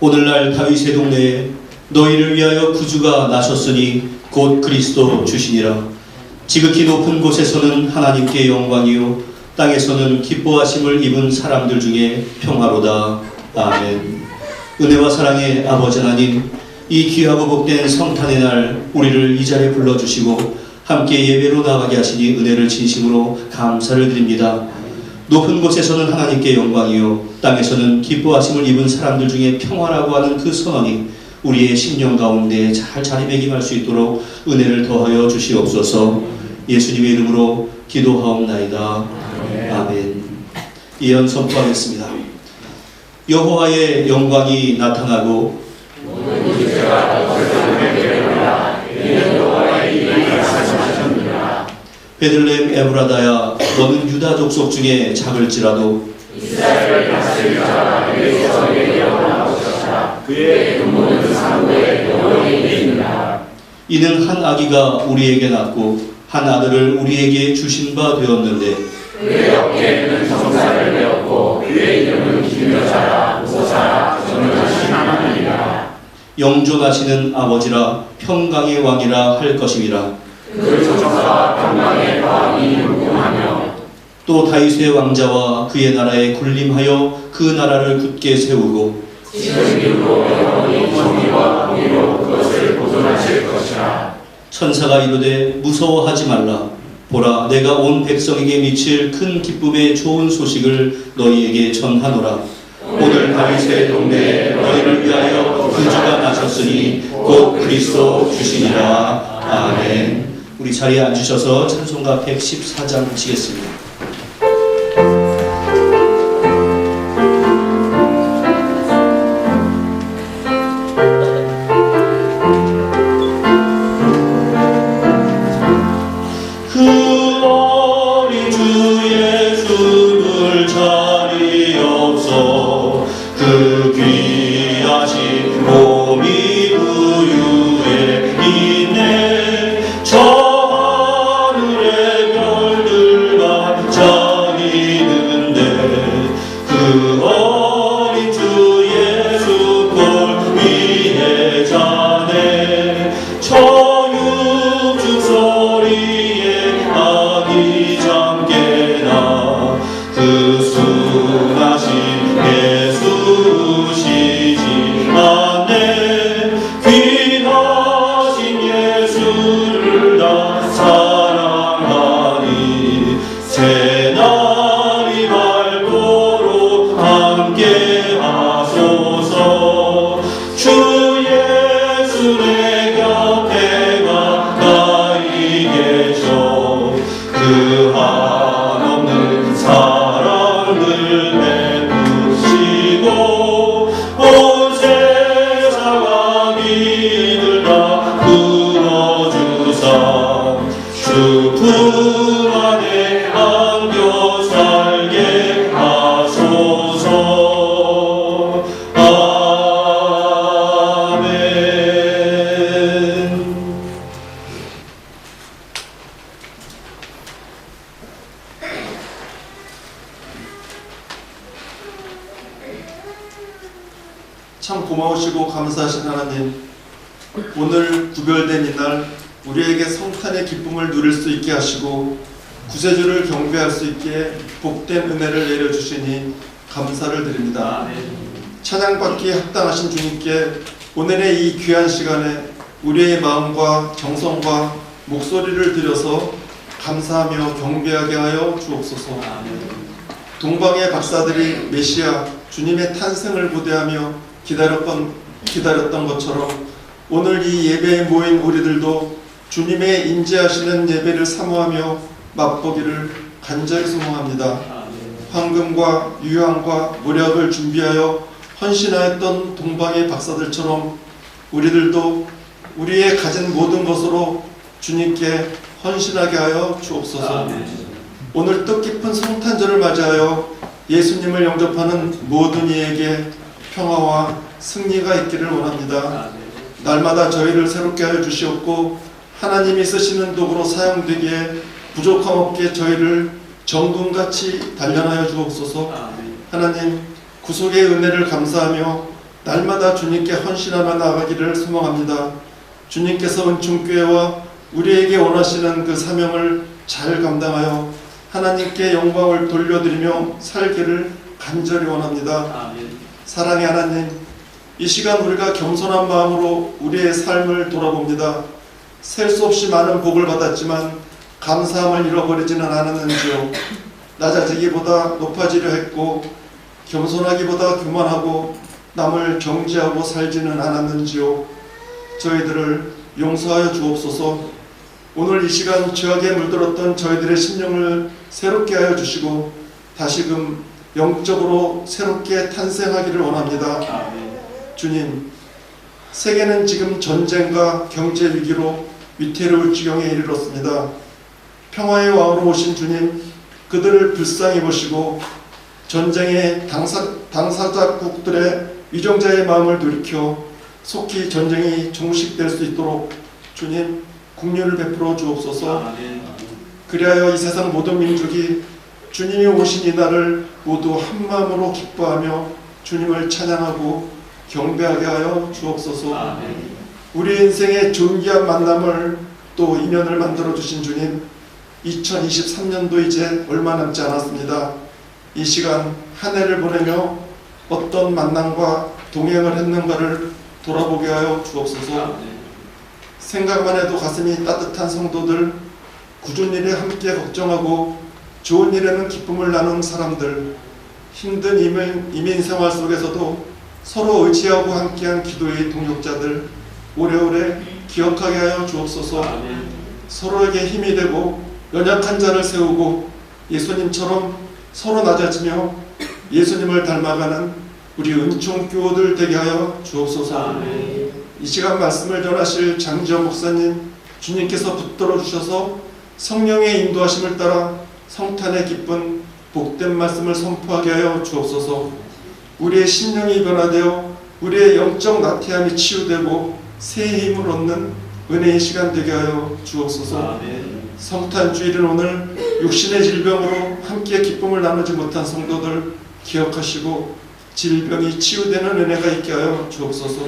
오늘날 다윗의 동네에 너희를 위하여 구주가 나셨으니 곧 그리스도 주시니라. 지극히 높은 곳에서는 하나님께 영광이요 땅에서는 기뻐하심을 입은 사람들 중에 평화로다. 아멘. 은혜와 사랑의 아버지 하나님, 이 귀하고 복된 성탄의 날 우리를 이 자리에 불러주시고 함께 예배로 나가게 하시니 은혜를 진심으로 감사를 드립니다. 높은 곳에서는 하나님께 영광이요 땅에서는 기뻐하심을 입은 사람들 중에 평화라고 하는 그 선언이 우리의 심령 가운데 잘 자리매김할 수 있도록 은혜를 더하여 주시옵소서. 예수님의 이름으로 기도하옵나이다. 아멘. 예언 선포하겠습니다. 여호와의 영광이 나타나고 베들레헴 에브라다야, 너는 유다 족속 중에 작을지라도 이스라엘 다스릴 자가 그에게 나오셨다. 그의 근본은 상고의 영원히 있느니라. 이는 한 아기가 우리에게 낳고 한 아들을 우리에게 주신 바 되었는데 그의 어깨에는 정사를 메었고 그의 이름은 기묘자라 모사라 전능하신 하나님이라. 영존하시는 아버지라 평강의 왕이라 할 것임이라. 그 조상과 평강의 왕이 율동하며 또 다윗의 왕자와 그의 나라에 군림하여 그 나라를 굳게 세우고 지금 이후로 영원히 정의와 공의로 그것을 보존하실 것이라. 천사가 이르되 무서워하지 말라. 보라, 내가 온 백성에게 미칠 큰 기쁨의 좋은 소식을 너희에게 전하노라. 오늘 다윗의 동네에 너희를 위하여 구주가 나셨으니 곧 그리스도 주시니라. 아멘. 우리 자리에 앉으셔서 찬송가 114장 하시겠습니다. 그 어린 주 예수를 자리 없어 그 귀하신 몸이 그 위에 있네. 그 어린 주 예수 골 위에 자네. 저육축 소리에 아기 잠깨나 그 순하신 예수시지 않네. 귀하신 예수를 나 사랑하니 새날이 밝도록 함께 하소서. 주 예수 내 곁에 가까이 계셔 그 한없는 사랑을 베푸시고 온 세상 악인을 다 풀어주사 주 품 안에 안겨 살게 하소서. 아멘. 참 고마우시고 감사하신 하나님, 오늘 구별된 이날 우리에게 성탄의 기쁨을 누릴 수 있게 하시고 구세주를 경배할 수 있게 복된 은혜를 내려주시니 감사를 드립니다. 찬양받기에 합당하신 주님께 오늘의 이 귀한 시간에 우리의 마음과 정성과 목소리를 들여서 감사하며 경배하게 하여 주옵소서. 동방의 박사들이 메시아 주님의 탄생을 고대하며 기다렸던 것처럼 오늘 이 예배에 모인 우리들도 주님의 임재하시는 예배를 사모하며 맛보기를 간절히 소망합니다. 황금과 유향과 모략을 준비하여 헌신하였던 동방의 박사들처럼 우리들도 우리의 가진 모든 것으로 주님께 헌신하게 하여 주옵소서. 오늘 뜻깊은 성탄절을 맞이하여 예수님을 영접하는 모든 이에게 평화와 승리가 있기를 원합니다. 날마다 저희를 새롭게 하여 주시옵고 하나님이 쓰시는 도구로 사용되기에 부족함 없게 저희를 정금같이 단련하여 주옵소서. 하나님, 구속의 은혜를 감사하며 날마다 주님께 헌신하며 나아가기를 소망합니다. 주님께서 은총교회와 우리에게 원하시는 그 사명을 잘 감당하여 하나님께 영광을 돌려드리며 살기를 간절히 원합니다. 사랑의 하나님, 이 시간 우리가 겸손한 마음으로 우리의 삶을 돌아봅니다. 셀 수 없이 많은 복을 받았지만 감사함을 잃어버리지는 않았는지요. 낮아지기보다 높아지려 했고 겸손하기보다 교만하고 남을 정죄하고 살지는 않았는지요. 저희들을 용서하여 주옵소서. 오늘 이 시간 죄악에 물들었던 저희들의 심령을 새롭게 하여 주시고 다시금 영적으로 새롭게 탄생하기를 원합니다. 주님, 세계는 지금 전쟁과 경제 위기로 위태로울 지경에 이르렀습니다. 평화의 왕으로 오신 주님, 그들을 불쌍히 보시고 전쟁의 당사자국들의 위정자의 마음을 돌이켜 속히 전쟁이 종식될 수 있도록 주님 긍휼을 베풀어 주옵소서. 그리하여 이 세상 모든 민족이 주님이 오신 이날을 모두 한 마음으로 기뻐하며 주님을 찬양하고 경배하게 하여 주옵소서. 우리 인생의 존귀한 만남을 또 인연을 만들어 주신 주님, 2023년도 이제 얼마 남지 않았습니다. 이 시간 한 해를 보내며 어떤 만남과 동행을 했는가를 돌아보게 하여 주옵소서. 생각만 해도 가슴이 따뜻한 성도들, 굳은 일에 함께 걱정하고 좋은 일에는 기쁨을 나눈 사람들, 힘든 이민 생활 속에서도 서로 의지하고 함께한 기도의 동역자들 오래오래 기억하게 하여 주옵소서. 서로에게 힘이 되고 연약한 자를 세우고 예수님처럼 서로 낮아지며 예수님을 닮아가는 우리 은총교우들 되게 하여 주옵소서. 이 시간 말씀을 전하실 장지현 목사님, 주님께서 붙들어 주셔서 성령의 인도하심을 따라 성탄의 기쁜 복된 말씀을 선포하게 하여 주옵소서. 우리의 심령이 변화되어 우리의 영적 나태함이 치유되고 새 힘을 얻는 은혜의 시간 되게 하여 주옵소서. 성탄 주일은 오늘 육신의 질병으로 함께 기쁨을 나누지 못한 성도들 기억하시고 질병이 치유되는 은혜가 있게 하여 주옵소서.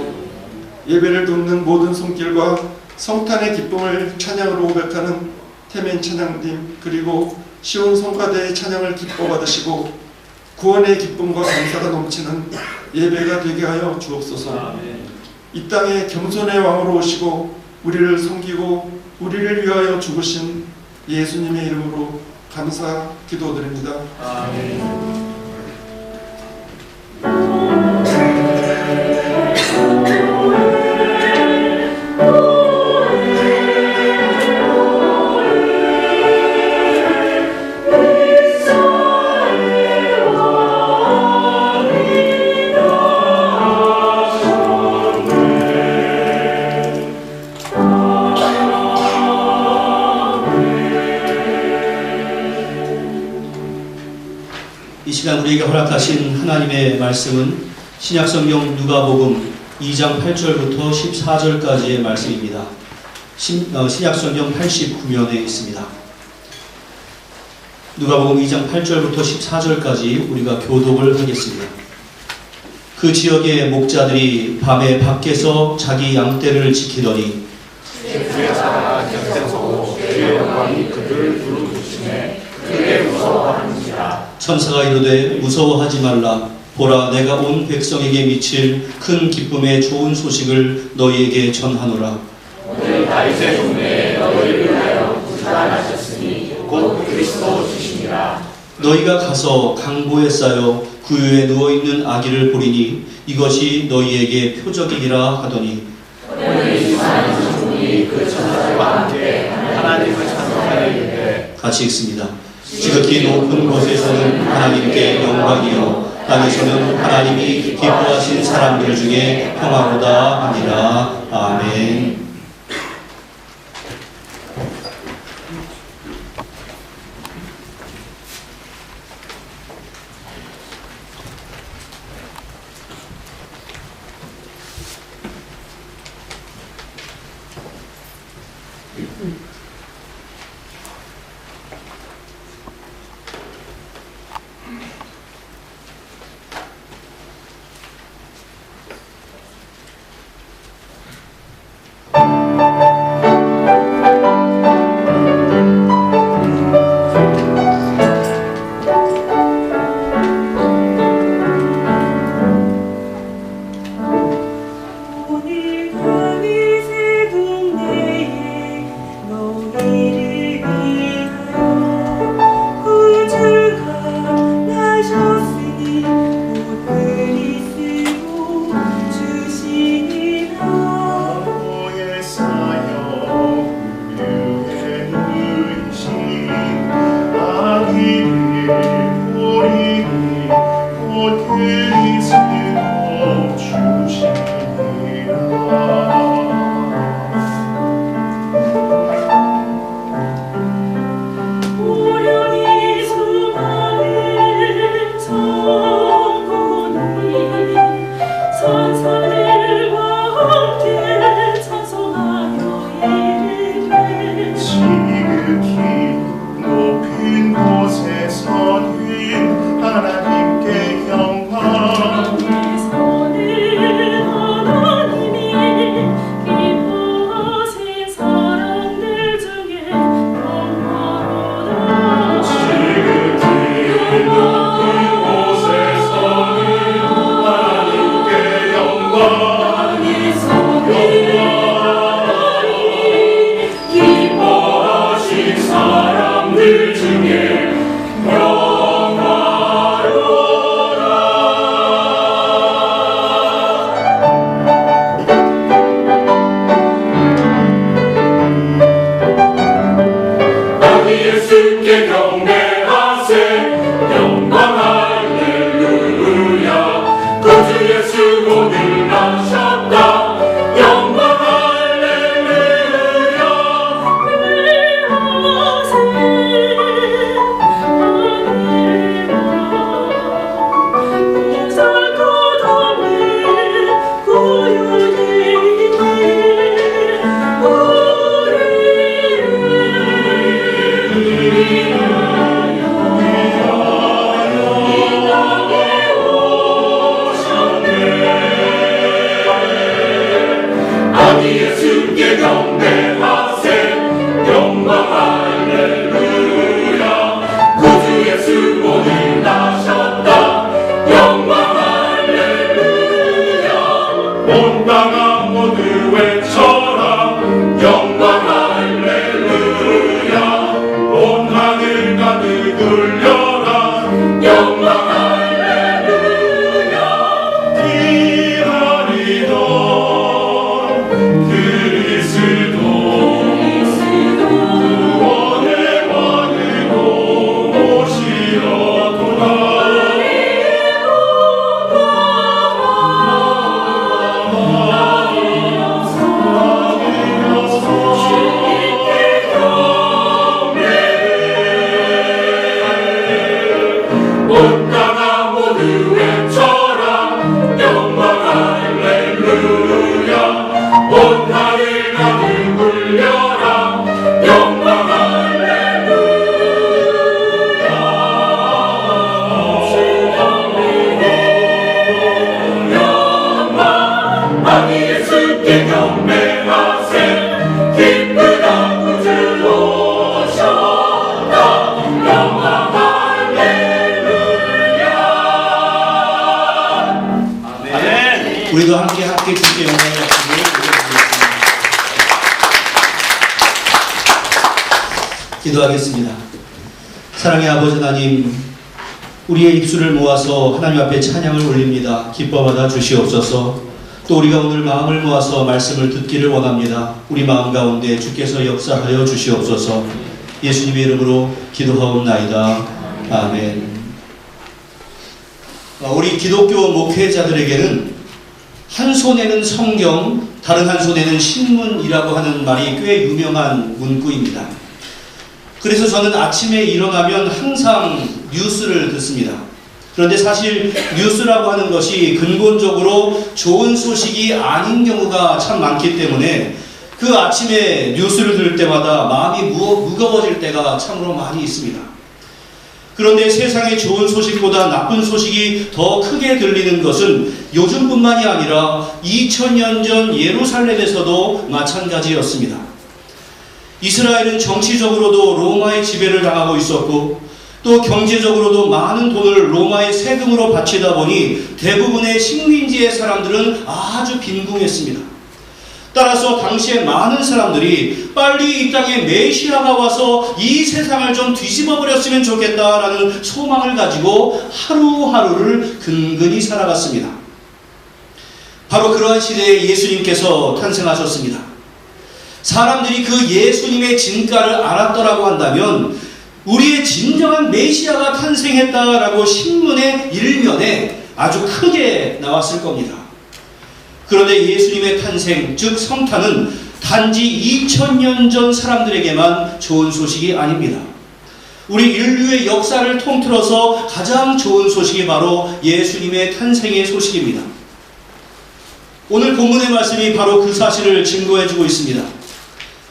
예배를 돕는 모든 손길과 성탄의 기쁨을 찬양으로 고백하는 태민 찬양팀 그리고 시온 성가대의 찬양을 기뻐 받으시고 구원의 기쁨과 감사가 넘치는 예배가 되게 하여 주옵소서. 이 땅에 겸손의 왕으로 오시고 우리를 섬기고 우리를 위하여 죽으신 예수님의 이름으로 감사 기도드립니다. 아멘. 이 시간 우리에게 허락하신 하나님의 말씀은 신약성경 누가복음 2장 8절부터 14절까지의 말씀입니다. 신약성경 89면에 있습니다. 누가복음 2장 8절부터 14절까지 우리가 교독을 하겠습니다. 그 지역의 목자들이 밤에 밖에서 자기 양떼를 지키더니 천사가 이르되 무서워하지 말라. 보라, 내가 온 백성에게 미칠 큰 기쁨의 좋은 소식을 너희에게 전하노라. 오늘 다윗의 동네에 너희를 위하여 구주가 나셨으니 곧 그리스도 주시니라. 너희가 가서 강보에 쌓여 구유에 누워있는 아기를 보리니 이것이 너희에게 표적이니라 하더니 오늘 이 많은 종이 그 천사들과 함께 하나님을 찬송하여 이르되 같이 읽습니다. 지극히 높은 곳에서는 하나님께 영광이요 땅에서는 하나님이 기뻐하신 사람들 중에 평화로다 하니라. 아멘. 주께 경배하세 영광 할렐루야 구주 예수 오늘 나셨다 영광 할렐루야 온 땅아 모두 외쳐라 영광 할렐루야 온 하늘 가득 울려라 영광 할렐루야 기다리던 그리스도 구원의 왕으로 오시려도다 온 땅아 모두 외쳐라 영광 할렐루야 온 하늘 가득 울려라 영광 할렐루야 영광 아니 예수께 경배하세 기쁘다 구주 오셨다 영광 우리도 함께 주께 영광을 받기를 올려드리겠습니다. 기도하겠습니다. 사랑의 아버지 하나님, 우리의 입술을 모아서 하나님 앞에 찬양을 올립니다. 기뻐받아 주시옵소서. 또 우리가 오늘 마음을 모아서 말씀을 듣기를 원합니다. 우리 마음 가운데 주께서 역사하여 주시옵소서. 예수님의 이름으로 기도하옵나이다. 아멘. 우리 기독교 목회자들에게는 한 손에는 성경, 다른 한 손에는 신문이라고 하는 말이 꽤 유명한 문구입니다. 그래서 저는 아침에 일어나면 항상 뉴스를 듣습니다. 그런데 사실 뉴스라고 하는 것이 근본적으로 좋은 소식이 아닌 경우가 참 많기 때문에 그 아침에 뉴스를 들을 때마다 마음이 무거워질 때가 참으로 많이 있습니다. 그런데 세상의 좋은 소식보다 나쁜 소식이 더 크게 들리는 것은 요즘뿐만이 아니라 2000년 전 예루살렘에서도 마찬가지였습니다. 이스라엘은 정치적으로도 로마의 지배를 당하고 있었고 또 경제적으로도 많은 돈을 로마의 세금으로 바치다 보니 대부분의 식민지의 사람들은 아주 빈궁했습니다. 따라서 당시에 많은 사람들이 빨리 이 땅에 메시아가 와서 이 세상을 좀 뒤집어 버렸으면 좋겠다라는 소망을 가지고 하루하루를 근근히 살아갔습니다. 바로 그러한 시대에 예수님께서 탄생하셨습니다. 사람들이 그 예수님의 진가를 알았더라고 한다면 우리의 진정한 메시아가 탄생했다라고 신문의 일면에 아주 크게 나왔을 겁니다. 그런데 예수님의 탄생, 즉 성탄은 단지 2000년 전 사람들에게만 좋은 소식이 아닙니다. 우리 인류의 역사를 통틀어서 가장 좋은 소식이 바로 예수님의 탄생의 소식입니다. 오늘 본문의 말씀이 바로 그 사실을 증거해주고 있습니다.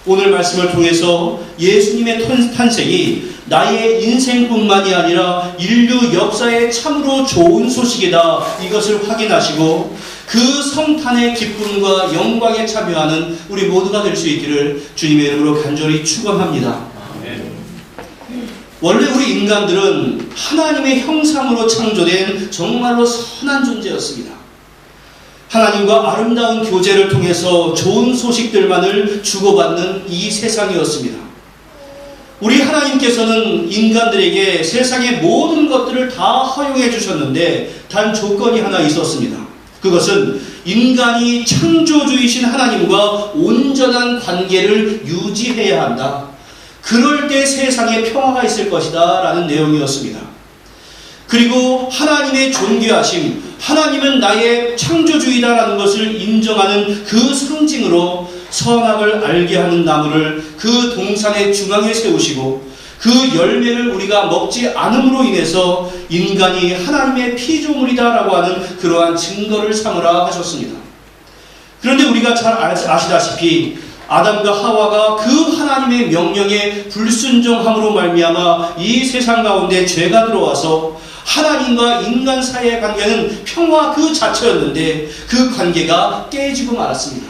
오늘 말씀을 통해서 예수님의 탄생이 나의 인생뿐만이 아니라 인류 역사에 참으로 좋은 소식이다, 이것을 확인하시고 그 성탄의 기쁨과 영광에 참여하는 우리 모두가 될 수 있기를 주님의 이름으로 간절히 축원합니다. 원래 우리 인간들은 하나님의 형상으로 창조된 정말로 선한 존재였습니다. 하나님과 아름다운 교제를 통해서 좋은 소식들만을 주고받는 이 세상이었습니다. 우리 하나님께서는 인간들에게 세상의 모든 것들을 다 허용해 주셨는데 단 조건이 하나 있었습니다. 그것은 인간이 창조주이신 하나님과 온전한 관계를 유지해야 한다. 그럴 때 세상에 평화가 있을 것이다 라는 내용이었습니다. 그리고 하나님의 존귀하심, 하나님은 나의 창조주이다라는 것을 인정하는 그 상징으로 선악을 알게 하는 나무를 그 동산의 중앙에 세우시고 그 열매를 우리가 먹지 않음으로 인해서 인간이 하나님의 피조물이다라고 하는 그러한 증거를 삼으라 하셨습니다. 그런데 우리가 잘 아시다시피 아담과 하와가 그 하나님의 명령에 불순종함으로 말미암아 이 세상 가운데 죄가 들어와서 하나님과 인간 사이의 관계는 평화 그 자체였는데 그 관계가 깨지고 말았습니다.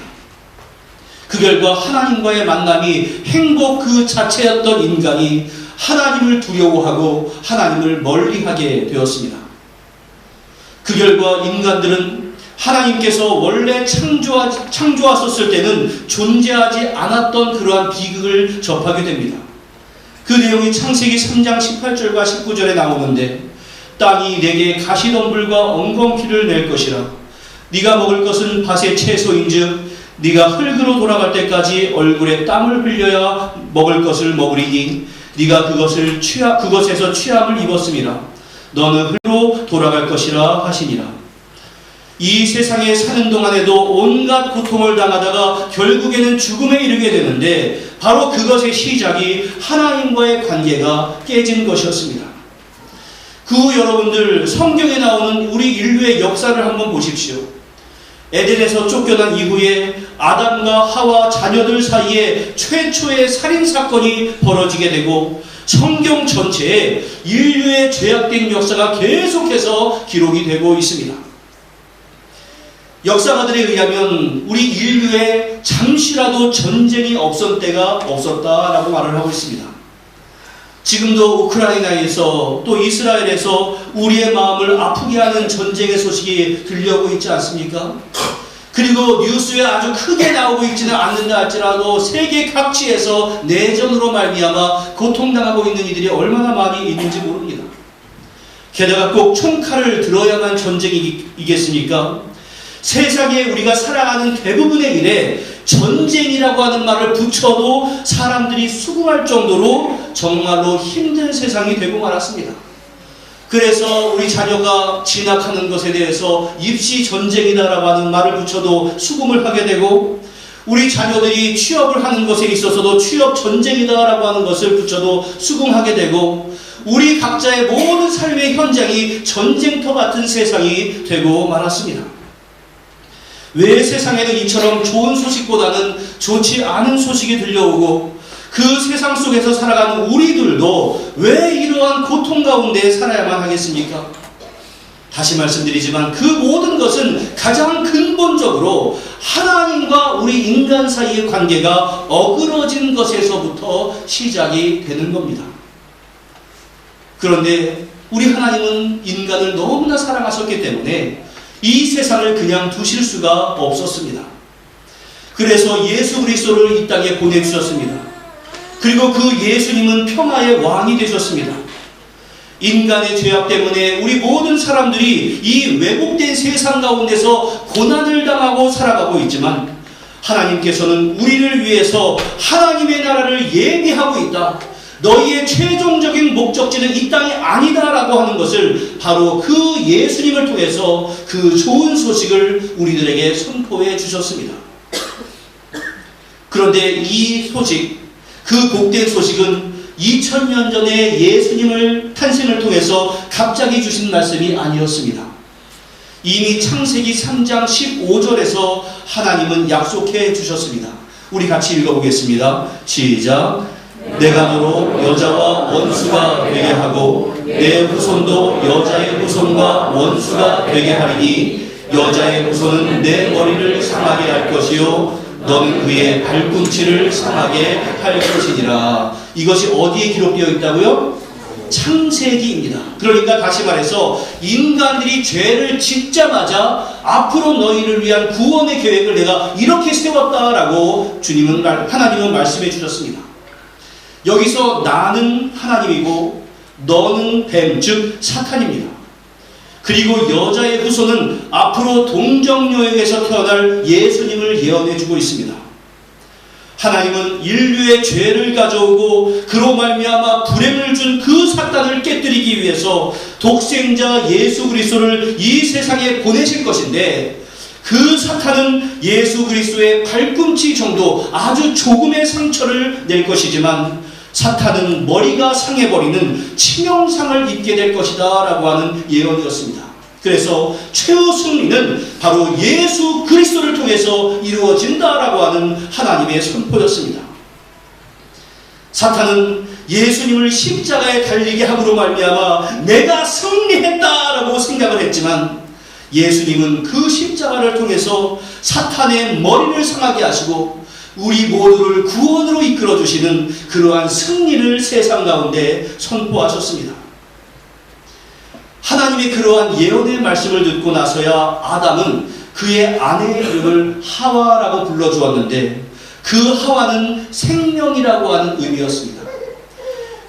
그 결과 하나님과의 만남이 행복 그 자체였던 인간이 하나님을 두려워하고 하나님을 멀리하게 되었습니다. 그 결과 인간들은 하나님께서 원래 창조하셨을 때는 존재하지 않았던 그러한 비극을 접하게 됩니다. 그 내용이 창세기 3장 18절과 19절에 나오는데, 땅이 내게 가시덤불과 엉겅퀴를 낼 것이라. 네가 먹을 것은 밭의 채소인즉 네가 흙으로 돌아갈 때까지 얼굴에 땀을 흘려야 먹을 것을 먹으리니 네가 그것에서 취함을 입었음이라. 너는 흙으로 돌아갈 것이라 하시니라. 이 세상에 사는 동안에도 온갖 고통을 당하다가 결국에는 죽음에 이르게 되는데, 바로 그것의 시작이 하나님과의 관계가 깨진 것이었습니다. 그 후 여러분들, 성경에 나오는 우리 인류의 역사를 한번 보십시오. 에덴에서 쫓겨난 이후에 아담과 하와 자녀들 사이에 최초의 살인사건이 벌어지게 되고, 성경 전체에 인류의 죄악된 역사가 계속해서 기록이 되고 있습니다. 역사가들에 의하면 우리 인류에 잠시라도 전쟁이 없었던 때가 없었다라고 말을 하고 있습니다. 지금도 우크라이나에서 또 이스라엘에서 우리의 마음을 아프게 하는 전쟁의 소식이 들려오고 있지 않습니까? 그리고 뉴스에 아주 크게 나오고 있지는 않는다 할지라도 세계 각지에서 내전으로 말미암아 고통당하고 있는 이들이 얼마나 많이 있는지 모릅니다. 게다가 꼭 총칼을 들어야만 전쟁이겠습니까? 세상에 우리가 살아가는 대부분의 일에 전쟁이라고 하는 말을 붙여도 사람들이 수긍할 정도로 정말로 힘든 세상이 되고 말았습니다. 그래서 우리 자녀가 진학하는 것에 대해서 입시 전쟁이다라고 하는 말을 붙여도 수긍을 하게 되고, 우리 자녀들이 취업을 하는 것에 있어서도 취업 전쟁이다라고 하는 것을 붙여도 수긍하게 되고, 우리 각자의 모든 삶의 현장이 전쟁터 같은 세상이 되고 말았습니다. 왜 세상에는 이처럼 좋은 소식보다는 좋지 않은 소식이 들려오고, 그 세상 속에서 살아가는 우리들도 왜 이러한 고통 가운데 살아야만 하겠습니까? 다시 말씀드리지만 그 모든 것은 가장 근본적으로 하나님과 우리 인간 사이의 관계가 어그러진 것에서부터 시작이 되는 겁니다. 그런데 우리 하나님은 인간을 너무나 사랑하셨기 때문에 이 세상을 그냥 두실 수가 없었습니다. 그래서 예수 그리스도를 이 땅에 보내주셨습니다. 그리고 그 예수님은 평화의 왕이 되셨습니다. 인간의 죄악 때문에 우리 모든 사람들이 이 왜곡된 세상 가운데서 고난을 당하고 살아가고 있지만, 하나님께서는 우리를 위해서 하나님의 나라를 예비하고 있다, 너희의 최종적인 목적지는 이 땅이 아니다라고 하는 것을 바로 그 예수님을 통해서 그 좋은 소식을 우리들에게 선포해 주셨습니다. 그런데 이 소식, 그 복된 소식은 2000년 전에 예수님을 탄생을 통해서 갑자기 주신 말씀이 아니었습니다. 이미 창세기 3장 15절에서 하나님은 약속해 주셨습니다. 우리 같이 읽어보겠습니다. 시작. 내가 너로 여자와 원수가 되게 하고 내 후손도 여자의 후손과 원수가 되게 하리니 여자의 후손은 내 머리를 상하게 할 것이요 너는 그의 발꿈치를 상하게 할 것이니라. 이것이 어디에 기록되어 있다고요? 창세기입니다. 그러니까 다시 말해서 인간들이 죄를 짓자마자 앞으로 너희를 위한 구원의 계획을 내가 이렇게 세웠다라고 하나님은 말씀해 주셨습니다. 여기서 나는 하나님이고 너는 뱀, 즉 사탄입니다. 그리고 여자의 후손은 앞으로 동정녀에게서 태어날 예수님을 예언해 주고 있습니다. 하나님은 인류의 죄를 가져오고 그로 말미암아 불행을 준 그 사탄을 깨뜨리기 위해서 독생자 예수 그리스도를 이 세상에 보내실 것인데, 그 사탄은 예수 그리스도의 발꿈치 정도 아주 조금의 상처를 낼 것이지만 사탄은 머리가 상해버리는 치명상을 입게 될 것이다 라고 하는 예언이었습니다. 그래서 최후 승리는 바로 예수 그리스도를 통해서 이루어진다라고 하는 하나님의 선포였습니다. 사탄은 예수님을 십자가에 달리게 함으로 말미암아 내가 승리했다라고 생각을 했지만, 예수님은 그 십자가를 통해서 사탄의 머리를 상하게 하시고 우리 모두를 구원으로 이끌어 주시는 그러한 승리를 세상 가운데 선포하셨습니다. 하나님의 그러한 예언의 말씀을 듣고 나서야 아담은 그의 아내의 이름을 하와라고 불러주었는데, 그 하와는 생명이라고 하는 의미였습니다.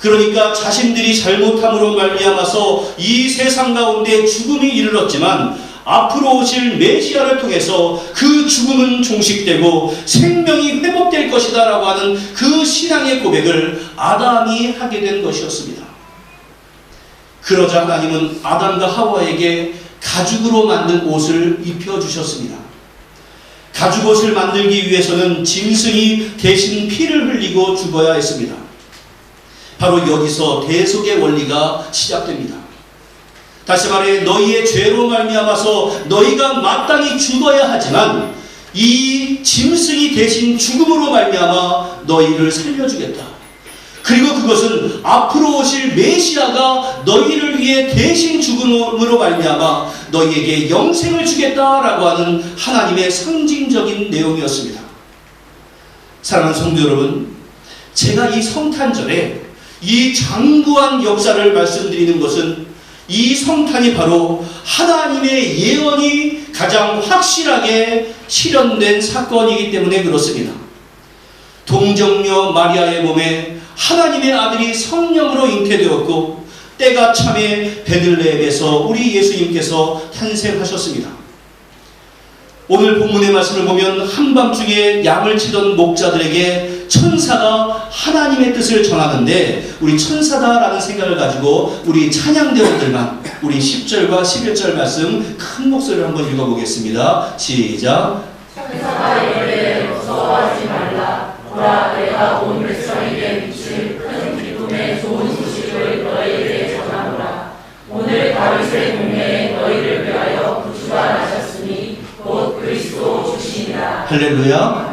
그러니까 자신들이 잘못함으로 말미암아서 이 세상 가운데 죽음이 이르렀지만 앞으로 오실 메시아를 통해서 그 죽음은 종식되고 생명이 회복될 것이다 라고 하는 그 신앙의 고백을 아담이 하게 된 것이었습니다. 그러자 하나님은 아담과 하와에게 가죽으로 만든 옷을 입혀주셨습니다. 가죽옷을 만들기 위해서는 짐승이 대신 피를 흘리고 죽어야 했습니다. 바로 여기서 대속의 원리가 시작됩니다. 다시 말해 너희의 죄로 말미암아서 너희가 마땅히 죽어야 하지만 이 짐승이 대신 죽음으로 말미암아 너희를 살려주겠다. 그리고 그것은 앞으로 오실 메시아가 너희를 위해 대신 죽음으로 말미암아 너희에게 영생을 주겠다라고 하는 하나님의 상징적인 내용이었습니다. 사랑하는 성도 여러분, 제가 이 성탄절에 이 장구한 역사를 말씀드리는 것은 이 성탄이 바로 하나님의 예언이 가장 확실하게 실현된 사건이기 때문에 그렇습니다. 동정녀 마리아의 몸에 하나님의 아들이 성령으로 잉태되었고 때가 참에 베들레헴에서 우리 예수님께서 탄생하셨습니다. 오늘 본문의 말씀을 보면 한밤중에 양을 치던 목자들에게 천사가 하나님의 뜻을 전하는데, 우리 천사다라는 생각을 가지고 우리 찬양대원들만 우리 10절과 11절 말씀 큰 목소리로 한번 읽어보겠습니다. 시작. 천사가 이르되 무서워하지 말라. 보라, 내가 온 백성에게 미칠 큰 기쁨의 좋은 소식을 너희에게 전하노라. 오늘 다윗의 동네에 너희를 위하여 구주가 나셨으니 곧 그리스도 주시니라. 할렐루야.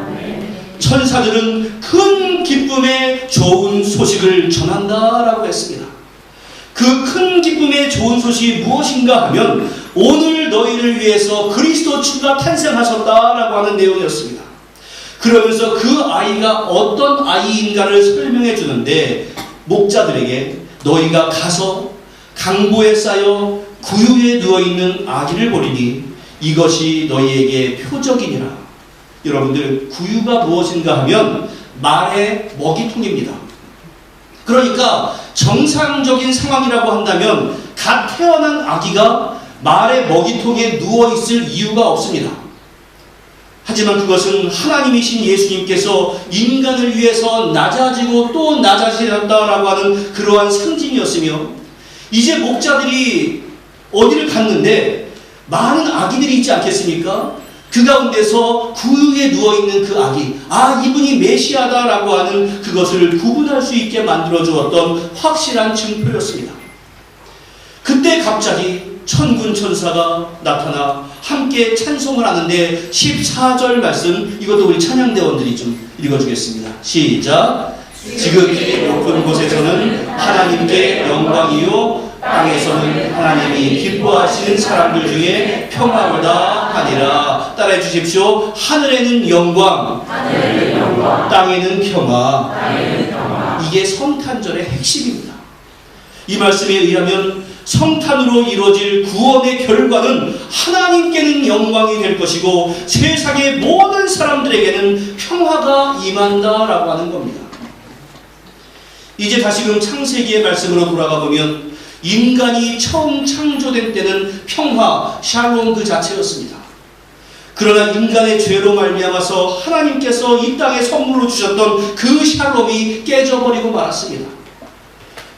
천사들은 큰 기쁨의 좋은 소식을 전한다라고 했습니다. 그 큰 기쁨의 좋은 소식이 무엇인가 하면 오늘 너희를 위해서 그리스도 주가 탄생하셨다라고 하는 내용이었습니다. 그러면서 그 아이가 어떤 아이인가를 설명해 주는데, 목자들에게 너희가 가서 강보에 쌓여 구유에 누워있는 아기를 보리니 이것이 너희에게 표적이니라. 여러분들, 구유가 무엇인가 하면 말의 먹이통입니다. 그러니까 정상적인 상황이라고 한다면 갓 태어난 아기가 말의 먹이통에 누워있을 이유가 없습니다. 하지만 그것은 하나님이신 예수님께서 인간을 위해서 낮아지고 또 낮아지셨다라고 하는 그러한 상징이었으며, 이제 목자들이 어디를 갔는데 많은 아기들이 있지 않겠습니까? 그 가운데서 구유에 누워있는 그 아기, 이분이 메시아다라고 하는 그것을 구분할 수 있게 만들어주었던 확실한 증표였습니다. 그때 갑자기 천군 천사가 나타나 함께 찬송을 하는데 14절 말씀, 이것도 우리 찬양대원들이 좀 읽어주겠습니다. 시작. 지극히 높은 곳에서는 하나님께 영광이요 땅에서는 하나님이 기뻐하시는 사람들 중에 평화로다 하니라. 따라해 주십시오. 하늘에는 영광, 땅에는 평화. 이게 성탄절의 핵심입니다. 이 말씀에 의하면 성탄으로 이루어질 구원의 결과는 하나님께는 영광이 될 것이고 세상의 모든 사람들에게는 평화가 임한다라고 하는 겁니다. 이제 다시금 창세기의 말씀으로 돌아가 보면 인간이 처음 창조된 때는 평화, 샬롬 그 자체였습니다. 그러나 인간의 죄로 말미암아서 하나님께서 이 땅에 선물로 주셨던 그 샬롬이 깨져버리고 말았습니다.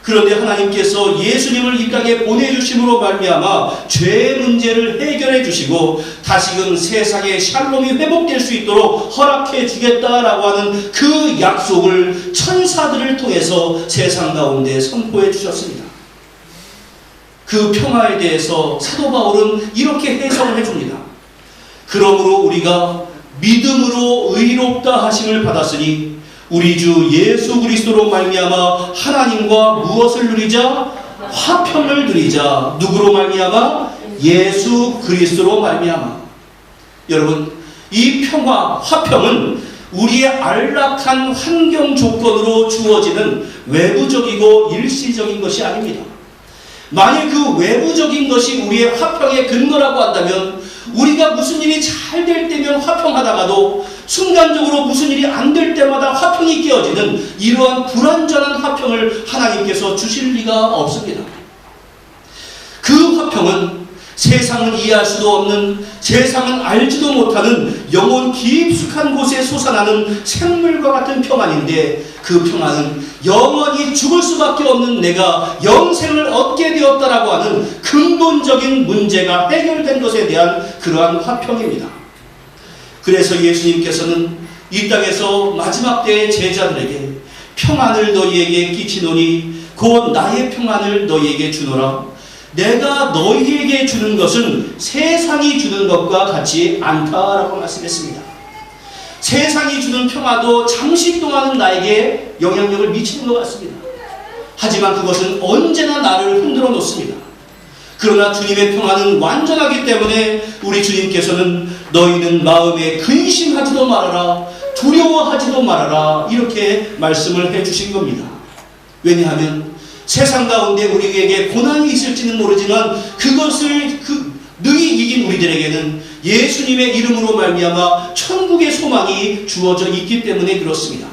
그런데 하나님께서 예수님을 이 땅에 보내주심으로 말미암아 죄의 문제를 해결해 주시고 다시금 세상의 샬롬이 회복될 수 있도록 허락해 주겠다라고 하는 그 약속을 천사들을 통해서 세상 가운데 선포해 주셨습니다. 그 평화에 대해서 사도 바울은 이렇게 해석을 해줍니다. 그러므로 우리가 믿음으로 의롭다 하심을 받았으니 우리 주 예수 그리스도로 말미암아 하나님과 무엇을 누리자? 화평을 누리자. 누구로 말미암아? 예수 그리스도로 말미암아. 여러분, 이 평화, 화평은 우리의 안락한 환경 조건으로 주어지는 외부적이고 일시적인 것이 아닙니다. 만일 그 외부적인 것이 우리의 화평의 근거라고 한다면 우리가 무슨 일이 잘 될 때면 화평하다가도 순간적으로 무슨 일이 안 될 때마다 화평이 깨어지는 이러한 불완전한 화평을 하나님께서 주실 리가 없습니다. 그 화평은 세상은 이해할 수도 없는, 세상은 알지도 못하는 영혼 깊숙한 곳에 솟아나는 샘물과 같은 평안인데, 그 평안은 영원히 죽을 수밖에 없는 내가 영생을 얻게 되었다라고 하는 근본적인 문제가 해결된 것에 대한 그러한 화평입니다. 그래서 예수님께서는 이 땅에서 마지막 때의 제자들에게 평안을 너희에게 끼치노니 곧 나의 평안을 너희에게 주노라. 내가 너희에게 주는 것은 세상이 주는 것과 같지 않다라고 말씀했습니다. 세상이 주는 평화도 잠시 동안은 나에게 영향력을 미치는 것 같습니다. 하지만 그것은 언제나 나를 흔들어 놓습니다. 그러나 주님의 평화는 완전하기 때문에 우리 주님께서는 너희는 마음에 근심하지도 말아라, 두려워하지도 말아라, 이렇게 말씀을 해주신 겁니다. 왜냐하면 세상 가운데 우리에게 고난이 있을지는 모르지만 그것을 능히 이긴 우리들에게는 예수님의 이름으로 말미암아 천국의 소망이 주어져 있기 때문에 그렇습니다.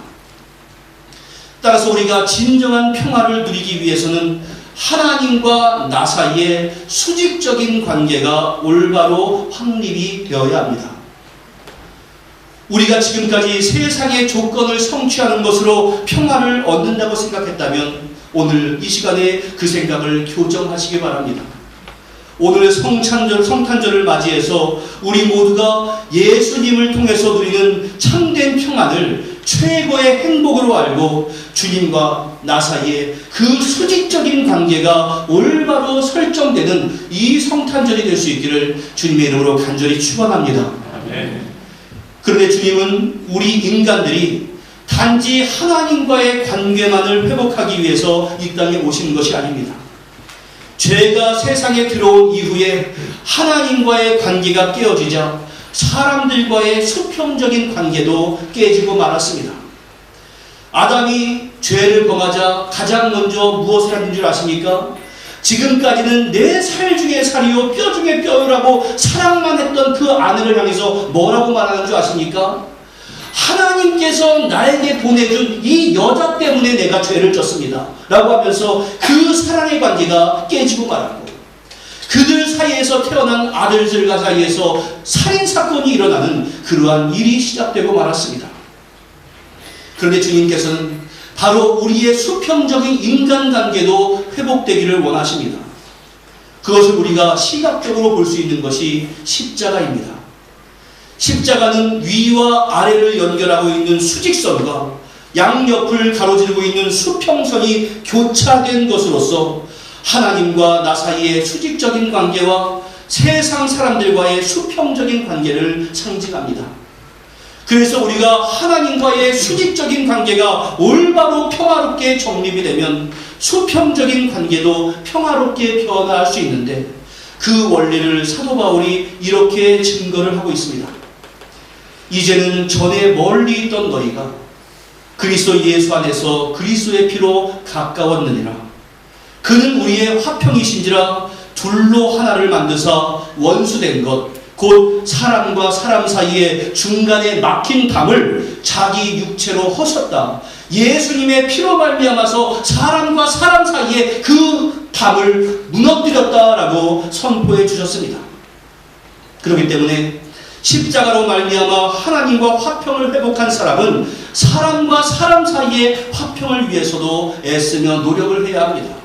따라서 우리가 진정한 평화를 누리기 위해서는 하나님과 나 사이에 수직적인 관계가 올바로 확립이 되어야 합니다. 우리가 지금까지 세상의 조건을 성취하는 것으로 평화를 얻는다고 생각했다면 오늘 이 시간에 그 생각을 교정하시기 바랍니다. 오늘 성탄절을 맞이해서 우리 모두가 예수님을 통해서 누리는 참된 평안을 최고의 행복으로 알고 주님과 나 사이에 그 수직적인 관계가 올바로 설정되는 이 성탄절이 될 수 있기를 주님의 이름으로 간절히 축원합니다. 그런데 주님은 우리 인간들이 단지 하나님과의 관계만을 회복하기 위해서 이 땅에 오신 것이 아닙니다. 죄가 세상에 들어온 이후에 하나님과의 관계가 깨어지자 사람들과의 수평적인 관계도 깨지고 말았습니다. 아담이 죄를 범하자 가장 먼저 무엇을 한 줄 아십니까? 지금까지는 내 살 중에 살이요 뼈 중에 뼈요라고 사랑만 했던 그 아내를 향해서 뭐라고 말하는 줄 아십니까? 하나님께서 나에게 보내준 이 여자 때문에 내가 죄를 졌습니다 라고 하면서 그 사랑의 관계가 깨지고 말았고, 그들 사이에서 태어난 아들들 사이에서 살인사건이 일어나는 그러한 일이 시작되고 말았습니다. 그런데 주님께서는 바로 우리의 수평적인 인간관계도 회복되기를 원하십니다. 그것을 우리가 시각적으로 볼 수 있는 것이 십자가입니다. 십자가는 위와 아래를 연결하고 있는 수직선과 양옆을 가로지르고 있는 수평선이 교차된 것으로서 하나님과 나 사이의 수직적인 관계와 세상 사람들과의 수평적인 관계를 상징합니다. 그래서 우리가 하나님과의 수직적인 관계가 올바로 평화롭게 정립이 되면 수평적인 관계도 평화롭게 변화할 수 있는데, 그 원리를 사도 바울이 이렇게 증거를 하고 있습니다. 이제는 전에 멀리 있던 너희가 그리스도 예수 안에서 그리스도의 피로 가까웠느니라. 그는 우리의 화평이신지라 둘로 하나를 만드사 원수된 것 곧 사람과 사람 사이에 중간에 막힌 담을 자기 육체로 허셨다. 예수님의 피로 말미암아서 사람과 사람 사이에 그 담을 무너뜨렸다라고 선포해 주셨습니다. 그렇기 때문에 십자가로 말미암아 하나님과 화평을 회복한 사람은 사람과 사람 사이의 화평을 위해서도 애쓰며 노력을 해야 합니다.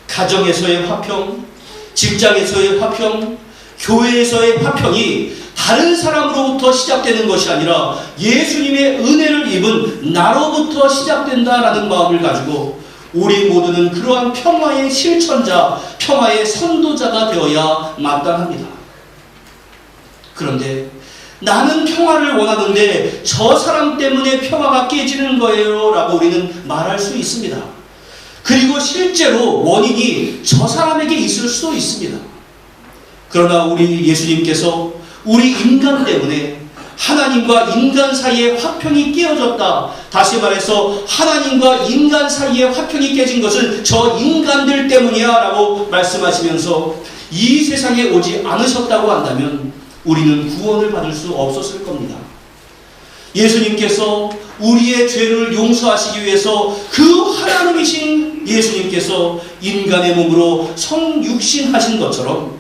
가정에서의 화평, 직장에서의 화평, 교회에서의 화평이 다른 사람으로부터 시작되는 것이 아니라 예수님의 은혜를 입은 나로부터 시작된다라는 마음을 가지고 우리 모두는 그러한 평화의 실천자, 평화의 선도자가 되어야 마땅합니다. 그런데 나는 평화를 원하는데 저 사람 때문에 평화가 깨지는 거예요 라고 우리는 말할 수 있습니다. 그리고 실제로 원인이 저 사람에게 있을 수도 있습니다. 그러나 우리 예수님께서 우리 인간 때문에 하나님과 인간 사이의 화평이 깨어졌다. 다시 말해서 하나님과 인간 사이의 화평이 깨진 것은 저 인간들 때문이야 라고 말씀하시면서 이 세상에 오지 않으셨다고 한다면 우리는 구원을 받을 수 없었을 겁니다. 예수님께서 우리의 죄를 용서하시기 위해서 그 하나님이신 예수님께서 인간의 몸으로 성육신하신 것처럼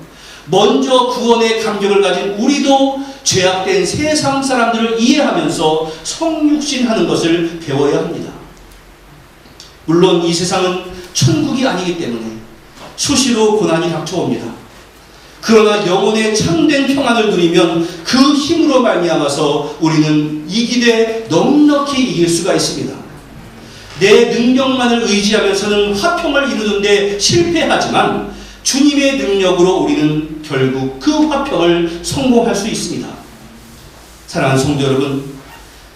먼저 구원의 감격을 가진 우리도 죄악된 세상 사람들을 이해하면서 성육신하는 것을 배워야 합니다. 물론 이 세상은 천국이 아니기 때문에 수시로 고난이 닥쳐옵니다. 그러나 영혼의 참된 평안을 누리면 그 힘으로 말미암아서 우리는 이기되 넉넉히 이길 수가 있습니다. 내 능력만을 의지하면서는 화평을 이루는데 실패하지만 주님의 능력으로 우리는 결국 그 화평을 성공할 수 있습니다. 사랑하는 성도 여러분,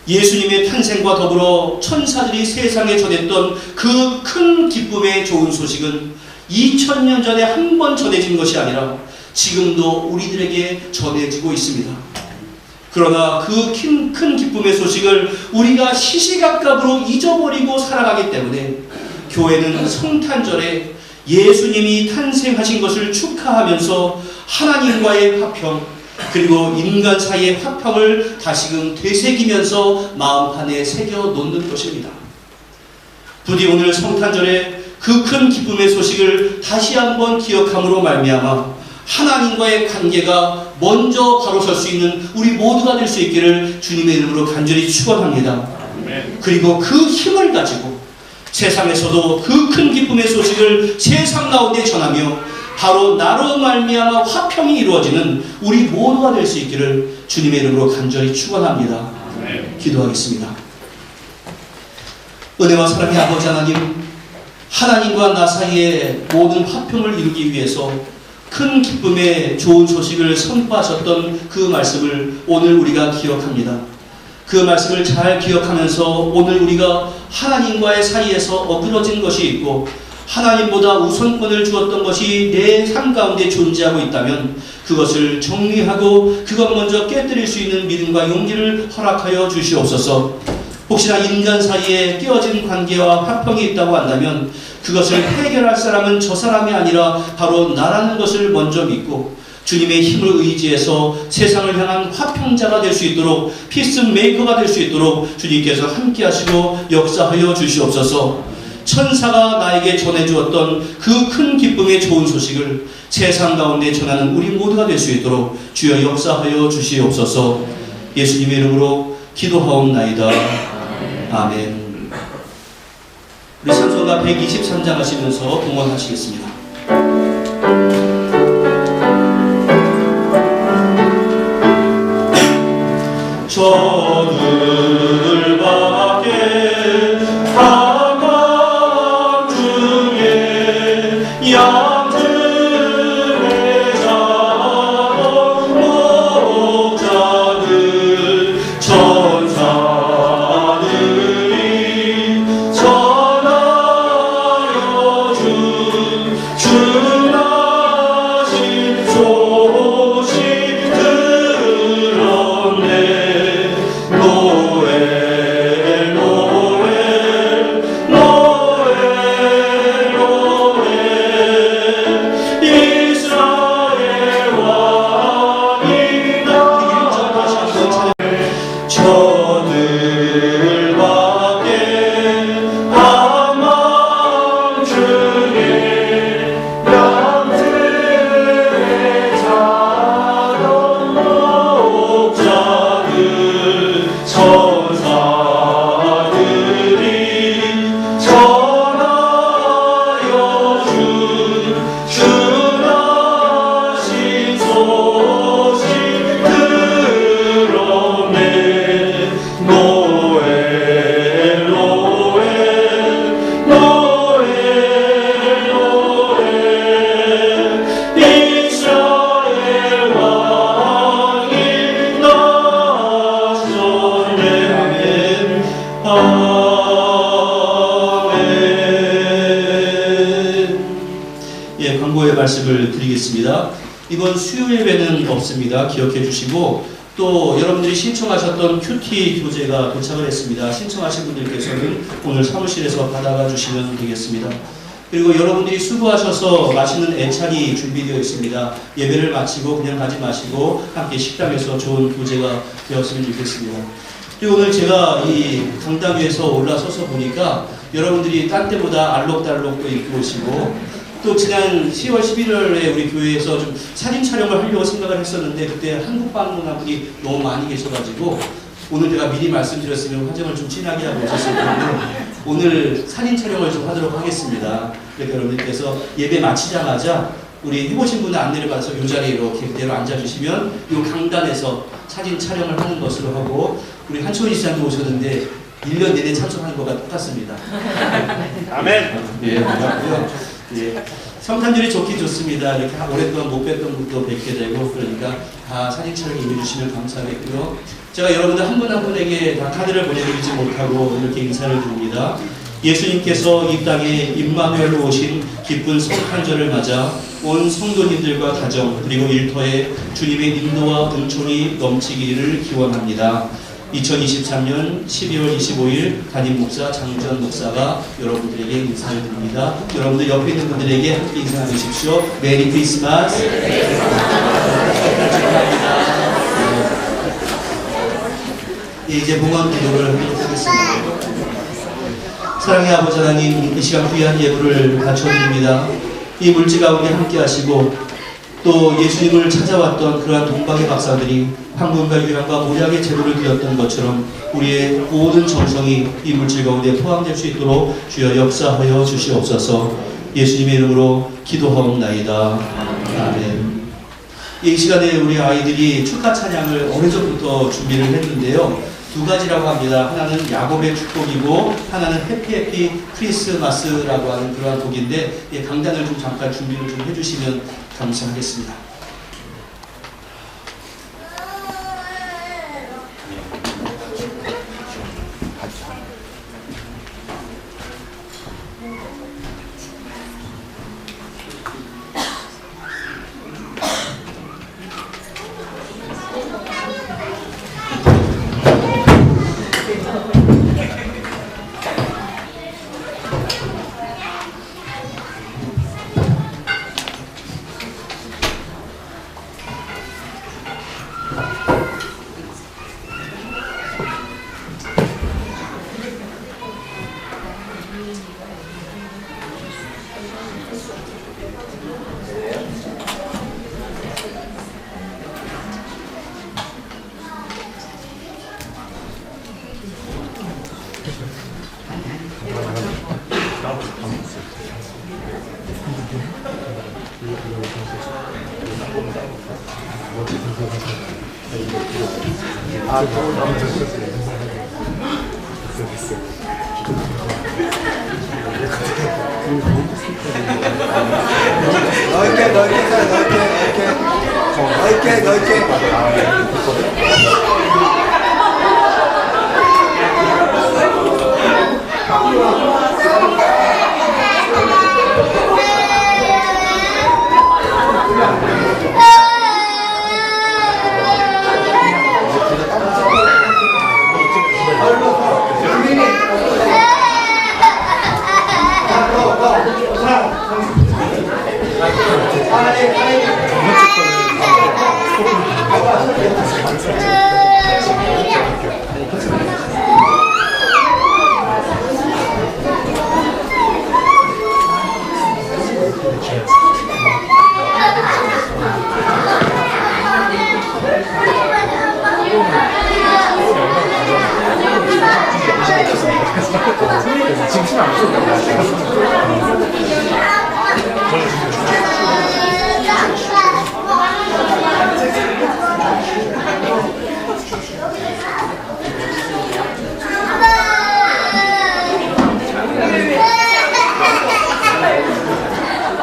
예수님의 탄생과 더불어 천사들이 세상에 전했던 그 큰 기쁨의 좋은 소식은 2000년 전에 한 번 전해진 것이 아니라 지금도 우리들에게 전해지고 있습니다. 그러나 그 큰 기쁨의 소식을 우리가 시시각각으로 잊어버리고 살아가기 때문에 교회는 성탄절에 예수님이 탄생하신 것을 축하하면서 하나님과의 화평 그리고 인간 사이의 화평을 다시금 되새기면서 마음판에 새겨 놓는 것입니다. 부디 오늘 성탄절에 그 큰 기쁨의 소식을 다시 한번 기억함으로 말미암아 하나님과의 관계가 먼저 바로 설 수 있는 우리 모두가 될 수 있기를 주님의 이름으로 간절히 축원합니다. 그리고 그 힘을 가지고 세상에서도 그 큰 기쁨의 소식을 세상 가운데 전하며 바로 나로 말미암아 화평이 이루어지는 우리 모두가 될 수 있기를 주님의 이름으로 간절히 축원합니다. 기도하겠습니다. 은혜와 사랑의 아버지 하나님, 하나님과 나 사이에 모든 화평을 이루기 위해서 큰 기쁨의 좋은 소식을 선포하셨던 그 말씀을 오늘 우리가 기억합니다. 그 말씀을 잘 기억하면서 오늘 우리가 하나님과의 사이에서 어그러진 것이 있고 하나님보다 우선권을 주었던 것이 내 삶 가운데 존재하고 있다면 그것을 정리하고 그것 먼저 깨뜨릴 수 있는 믿음과 용기를 허락하여 주시옵소서. 혹시나 인간 사이에 깨어진 관계와 화평이 있다고 한다면 그것을 해결할 사람은 저 사람이 아니라 바로 나라는 것을 먼저 믿고 주님의 힘을 의지해서 세상을 향한 화평자가 될 수 있도록 피스메이커가 될 수 있도록 주님께서 함께 하시고 역사하여 주시옵소서. 천사가 나에게 전해주었던 그 큰 기쁨의 좋은 소식을 세상 가운데 전하는 우리 모두가 될 수 있도록 주여 역사하여 주시옵소서. 예수님의 이름으로 기도하옵나이다. 아멘. 우리 찬송가 123장 하시면서 동원하시겠습니다. 저들밖에 사망 중에 양들의 자원 목자들 천사들이 전하여 준 주나신 소식 들었네. 노엘 노엘 노엘 노엘 이스라엘 왕이다. 저들밖에 사망 중에 양들의 자던 목자들 천사들이 전하여 준 주나신 소식 들었네. 노엘 노엘 노엘 노엘 이스라엘 왕이 나셨네. 아멘. 광고의 말씀을 드리겠습니다. 이번 수요 예배는 없습니다. 기억해 주시고 또 여러분들이 신청하셨던 큐티 교재가 도착을 했습니다. 신청하신 분들께서는 오늘 사무실에서 받아가 주시면 되겠습니다. 그리고 여러분들이 수고하셔서 맛있는 애찬이 준비되어 있습니다. 예배를 마치고 그냥 가지 마시고 함께 식당에서 좋은 교제가 되었으면 좋겠습니다. 그리고 오늘 제가 이 강당 위에서 올라서서 보니까 여러분들이 딴 때보다 알록달록 또 입고 오시고 또 지난 10월 11월에 우리 교회에서 좀 사진 촬영을 하려고 생각을 했었는데 그때 한국 방문한 분이 너무 많이 계셔가지고 오늘 제가 미리 말씀드렸으면 화장을 좀 진하게 하고 오셨을 텐데 오늘 사진 촬영을 좀 하도록 하겠습니다. 그러니까 여러분들께서 예배 마치자마자 우리 해보신 분은 안내를 받아서 이 자리에 이렇게 그대로 앉아주시면 이 강단에서 사진 촬영을 하는 것으로 하고 우리 한초희 시장도 오셨는데 1년 내내 참석하는 것과 똑같습니다. 아멘. 예, 반갑고요. 예, 성탄절이 좋긴 좋습니다. 이렇게 오랫동안 못 뵀던 분도 뵙게 되고 그러니까 다 사진 촬영 임해주시면 감사하겠고요. 제가 여러분들 한 분 한 분에게 다 카드를 보내드리지 못하고 이렇게 인사를 드립니다. 예수님께서 이 땅에 임마누엘로 오신 기쁜 성탄절을 맞아 온 성도님들과 가정 그리고 일터에 주님의 인도와 은총이 넘치기를 기원합니다. 2023년 12월 25일 담임 목사 장전 목사가 여러분들에게 인사를 드립니다. 여러분들 옆에 있는 분들에게 함께 인사 나누십시오. 메리 크리스마스. 축하합니다. 예, 이제 봉헌 기도를 하도록 하겠습니다. 사랑의 아버지 하나님, 이 시간 귀한 예물을 바쳐드립니다. 이 물질 가운데 함께 하시고 또 예수님을 찾아왔던 그러한 동방의 박사들이 황금과 유향과 모략의 제물을 드렸던 것처럼 우리의 모든 정성이 이 물질 가운데 포함될 수 있도록 주여 역사하여 주시옵소서. 예수님의 이름으로 기도하옵나이다. 아멘. 이 시간에 우리 아이들이 축하 찬양을 오래전부터 준비를 했는데요. 두 가지라고 합니다. 하나는 야곱의 축복이고 하나는 해피 크리스마스라고 하는 그러한 곡인데 예, 강단을 좀 잠깐 준비를 좀 해주시면 감사하겠습니다. 넓게.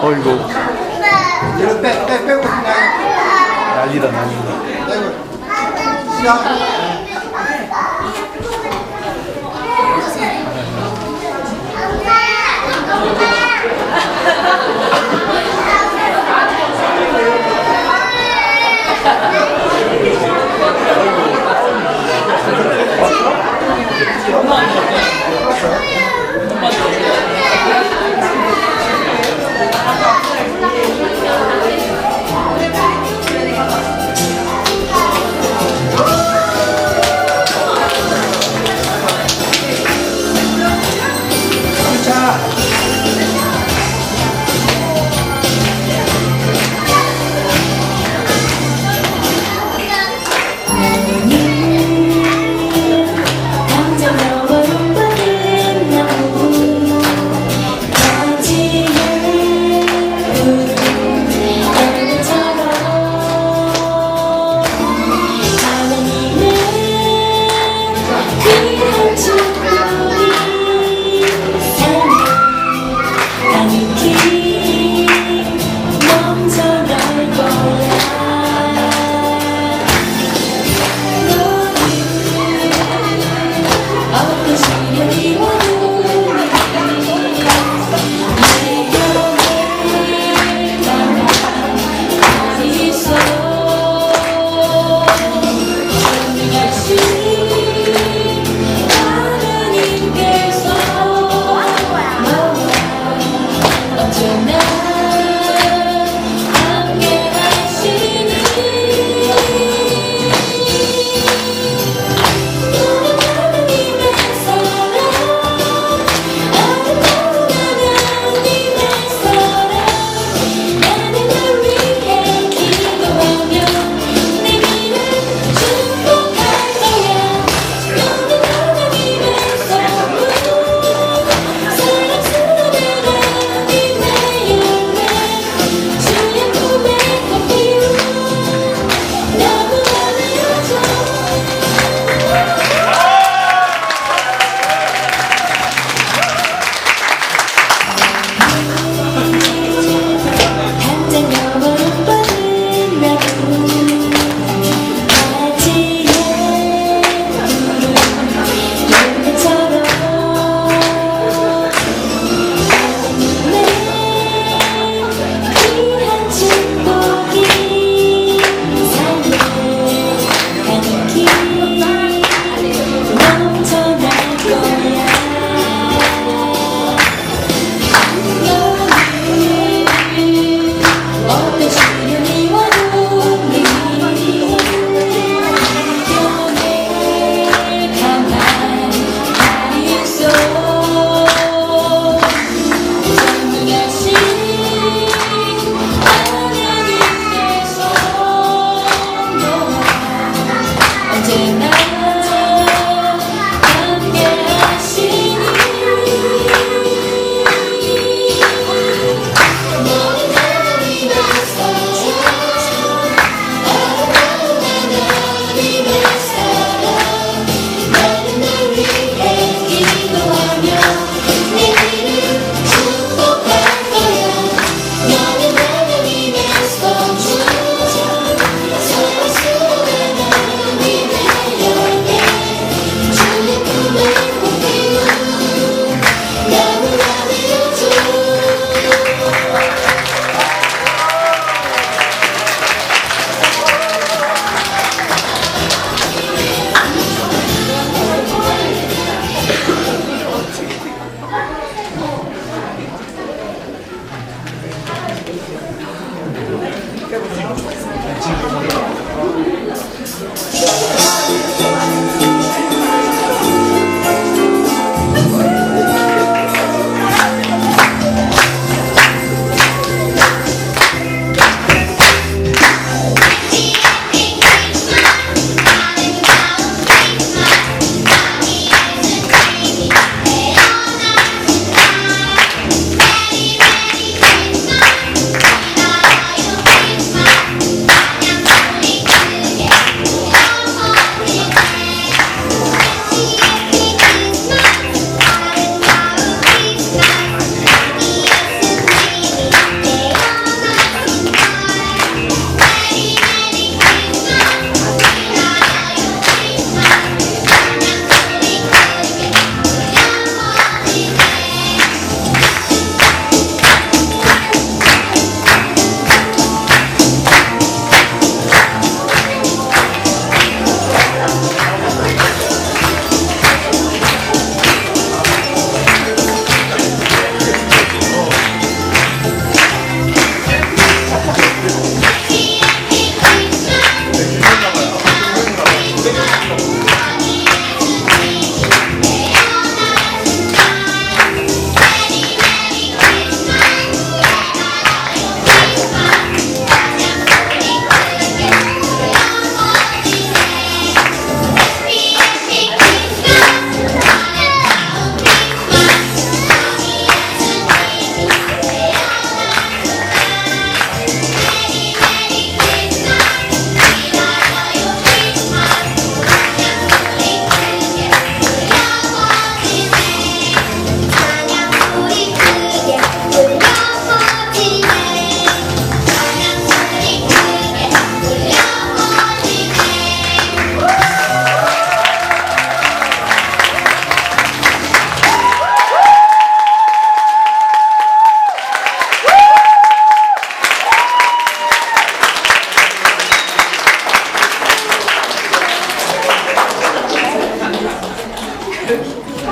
어이구 이거 빼고 그냥 난리다 난리다. 빼고 시작.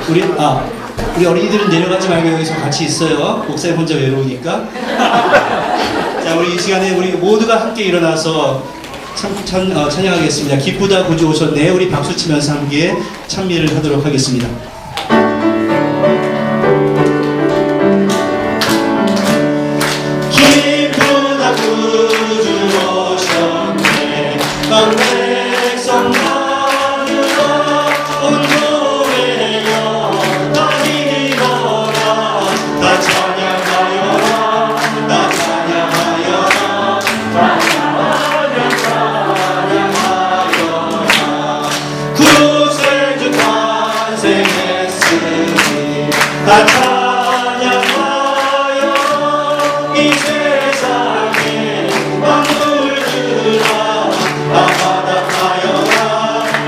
우리 어린이들은 내려가지 말고 여기서 같이 있어요. 목사님 혼자 외로우니까. 자, 우리 이 시간에 우리 모두가 함께 일어나서 찬양하겠습니다. 기쁘다 구주 오셨네. 우리 박수 치면서 함께 찬미를 하도록 하겠습니다. 기쁘다 구주 오셨네. 백성 나누어 온 교회여 다 기리거라. 다 찬양하여라. 다 찬양하여라. 구세주 탄생했으니 다 찬양하여 이 세상에 만물들아 다 화답하여라.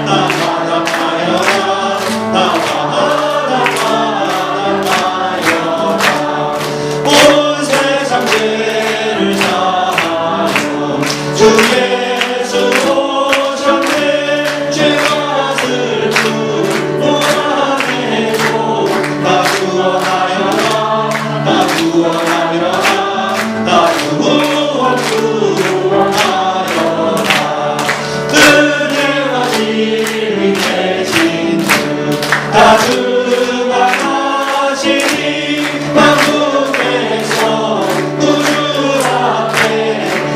다 화답하여라. 다 화답하여라. 온 세상 죄를 사하여 주 예수 오셨네. 죄와 슬픔 모아내고 다 구원하여라. 다 구원하여라. 다 구원하여라. 은혜와 진리 대신 다 증언하시니 만국에서 우주 앞에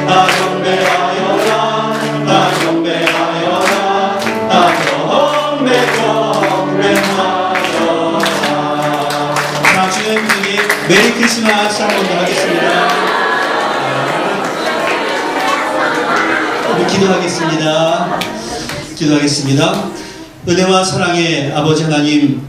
다 경배하여라. 다 경배하여라. 다 경배하여라. 나중에 메리 크리스마스 한번 더 하겠습니다. 기도하겠습니다. 기도하겠습니다. 은혜와 사랑의 아버지 하나님,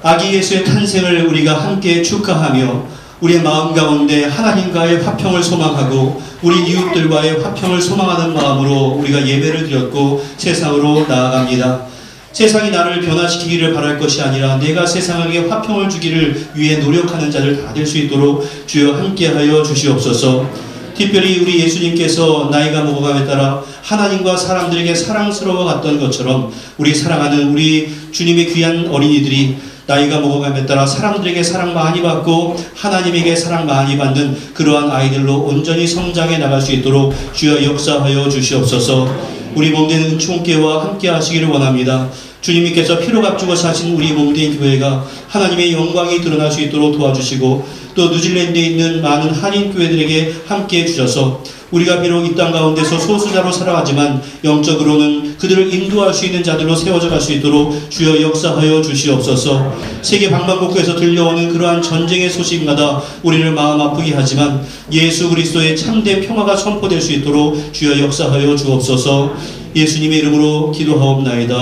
아기 예수의 탄생을 우리가 함께 축하하며 우리의 마음 가운데 하나님과의 화평을 소망하고 우리 이웃들과의 화평을 소망하는 마음으로 우리가 예배를 드렸고 세상으로 나아갑니다. 세상이 나를 변화시키기를 바랄 것이 아니라 내가 세상에게 화평을 주기를 위해 노력하는 자를 다 될 수 있도록 주여 함께하여 주시옵소서. 특별히 우리 예수님께서 나이가 먹어감에 따라 하나님과 사람들에게 사랑스러워 갔던 것처럼 우리 사랑하는 우리 주님의 귀한 어린이들이 나이가 먹어감에 따라 사람들에게 사랑 많이 받고 하나님에게 사랑 많이 받는 그러한 아이들로 온전히 성장해 나갈 수 있도록 주여 역사하여 주시옵소서. 우리 몸된 은총께와 함께 하시기를 원합니다. 주님께서 피로 값주고 사신 우리 몸된 교회가 하나님의 영광이 드러날 수 있도록 도와주시고 또 뉴질랜드에 있는 많은 한인교회들에게 함께 해주셔서 우리가 비록 이 땅 가운데서 소수자로 살아가지만 영적으로는 그들을 인도할 수 있는 자들로 세워져 갈 수 있도록 주여 역사하여 주시옵소서. 세계 방방곡곡에서 들려오는 그러한 전쟁의 소식마다 우리를 마음 아프게 하지만 예수 그리스도의 참된 평화가 선포될 수 있도록 주여 역사하여 주옵소서. 예수님의 이름으로 기도하옵나이다.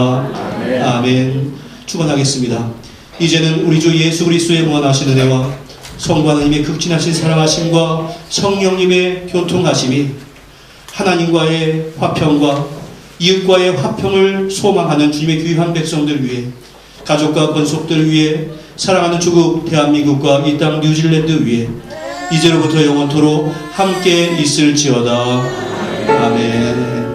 아멘. 축원하겠습니다. 이제는 우리 주 예수 그리스도의 무한하신 은혜와 성부 하나님의 극진하신 사랑하심과 성령님의 교통하심이 하나님과의 화평과 이웃과의 화평을 소망하는 주님의 귀한 백성들 위해 가족과 권속들 위해 사랑하는 조국 대한민국과 이 땅 뉴질랜드 위해 이제로부터 영원토록 함께 있을지어다. 아멘.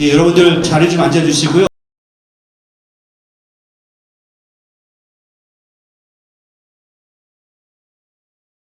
예, 여러분들 자리 좀 앉아주시고요.